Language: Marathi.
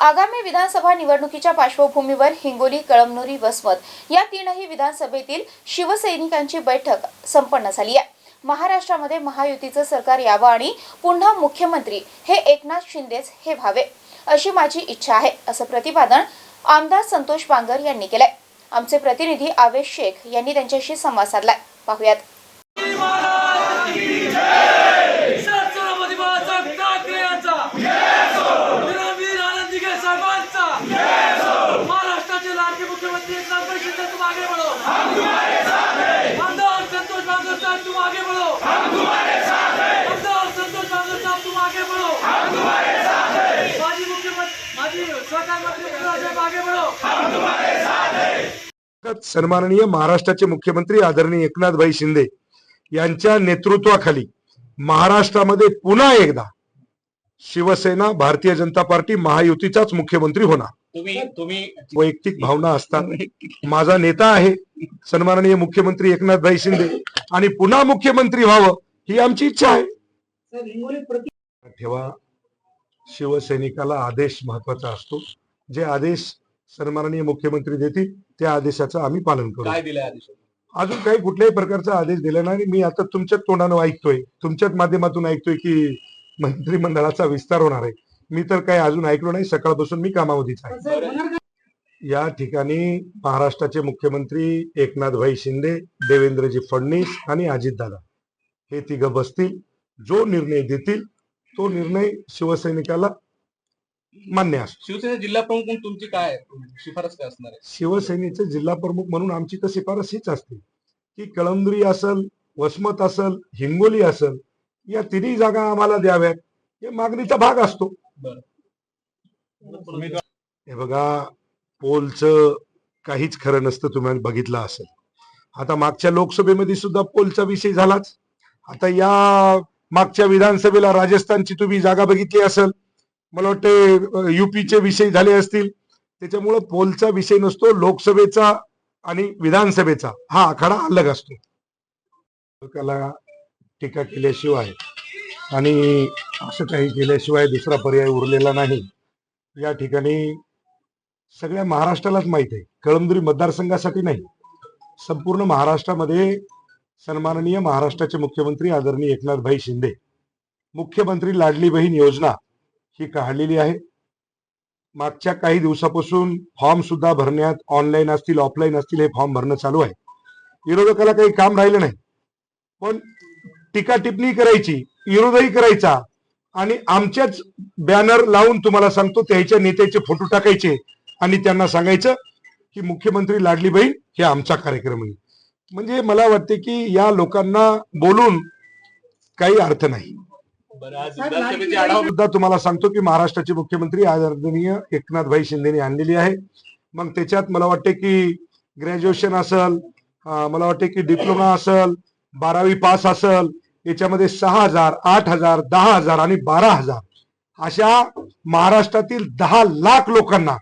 आगामी विधानसभा निवडणुकीच्या पार्श्वभूमीवर हिंगोली, कळमनुरी, वसमत या तीनही विधानसभेतील शिवसैनिकांची बैठक संपन्न झाली आहे। महाराष्ट्रामध्ये महायुतीचं सरकार यावं आणि पुन्हा मुख्यमंत्री हे एकनाथ शिंदेच हे व्हावे अशी माझी इच्छा आहे, असं प्रतिपादन आमदार संतोष बांगर यांनी केलंय। आमचे प्रतिनिधी आवेश शेख यांनी त्यांच्याशी संवाद साधलाय, पाहूयात। महाराष्ट्राचे लाडके मुख्यमंत्री एकनाथ शिंदे, तुम आगे बढ़ो, हम तुम्हारे साथ हैं। आमदार संतोष बांगर साहब, तुम आगे बढ़ो, हम तुम्हारे साथ हैं। आमदार संतोष बांगर साहब, तुम आगे बढ़ो, हम तुम्हारे साथ हैं। माजी मुख्यमंत्री, माजी सहकार मंत्री साहब, आगे बढ़ो, हम तुम्हारे साथ हैं। सन्माननीय महाराष्ट्राचे मुख्यमंत्री आदरणीय एकनाथभाई शिंदे यांच्या नेतृत्वाखाली महाराष्ट्रामध्ये पुन्हा एकदा शिवसेना, भारतीय जनता पार्टी महायुतीचाच मुख्यमंत्री होणार। तुम्ही वैयक्तिक भावना असतात, माझा नेता आहे सन्माननीय मुख्यमंत्री एकनाथभाई शिंदे आणि पुन्हा मुख्यमंत्री व्हावं ही आमची इच्छा आहे। ठेवा, शिवसैनिकाला आदेश महत्वाचा असतो। जे आदेश सन्माननीय मुख्यमंत्री देतील त्या आदेशाचं आम्ही पालन करू। काय दिलाय आदेश? अजून काही कुठल्याही प्रकारचा आदेश दिला नाही। मी आता तुमच्याच तोंडानं ऐकतोय, तुमच्याच माध्यमातून ऐकतोय की मंत्रिमंडळाचा विस्तार होणार आहे। मी तर काही अजून ऐकलो नाही, सकाळपासून मी कामावधीच आहे। या ठिकाणी महाराष्ट्राचे मुख्यमंत्री एकनाथभाई शिंदे, देवेंद्रजी फडणवीस आणि अजितदादा हे तिघं बसतील। जो निर्णय देतील तो निर्णय शिवसैनिकाला मान्य असतो। शिवसेना जिल्हा प्रमुख म्हणून तुमची काय शिफारस काय असणार आहे? शिवसेनेचे जिल्हा प्रमुख म्हणून आमची तर शिफारस हीच असते की कळमनुरी असेल, वसमत असेल, हिंगोली असेल, या तिन्ही जागा आम्हाला द्याव्यात, हे मागणीचा भाग असतो। हे बघा, पोलचं काहीच खरं नसतं, तुम्ही बघितलं असेल। आता मागच्या लोकसभेमध्ये सुद्धा पोलचा विषय झालाच। आता या मागच्या विधानसभेला राजस्थानची तुम्ही जागा बघितली असेल, मला वाटतं युपीचे विषय झाले असतील। त्याच्यामुळे पोलचा विषय नसतो, लोकसभेचा आणि विधानसभेचा हा आखाडा अलग असतो। त्याला टीका केल्याशिवाय आणि असं काही केल्याशिवाय दुसरा पर्याय उरलेला नाही। या ठिकाणी सगळ्या महाराष्ट्रालाच माहित आहे, कळमनुरी मतदारसंघासाठी नाही, संपूर्ण महाराष्ट्रामध्ये सन्माननीय महाराष्ट्राचे मुख्यमंत्री आदरणीय एकनाथभाई शिंदे मुख्यमंत्री लाडली बहीण योजना ही काढलेली आहे। मागच्या काही दिवसापासून फॉर्म सुद्धा भरण्यात, ऑनलाईन असतील ऑफलाईन असतील, हे फॉर्म भरणं चालू आहे। विरोधकाला काही काम राहिलं नाही, पण टीका टिप्पणी करायची, विरोधही करायचा आणि आमच्याच बॅनर लावून तुम्हाला सांगतो त्याच्या नेत्याचे फोटो टाकायचे आणि त्यांना सांगायचं की मुख्यमंत्री लाडली बहीण हे आमचा कार्यक्रम आहे। म्हणजे मला वाटते की या लोकांना बोलून काही अर्थ नाही। सुद्धा तुम्हाला सांगतो की महाराष्ट्राचे मुख्यमंत्री आदरणीय एकनाथभाई शिंदेने आणलेली आहे। मग त्याच्यात मला वाटते की ग्रॅज्युएशन असेल, मला वाटते की डिप्लोमा असेल, 12वी पास असेल, याच्यामध्ये 6,000, 8,000, 10,000 आणि 12,000 अशा महाराष्ट्रातील 10 लाख लोकांना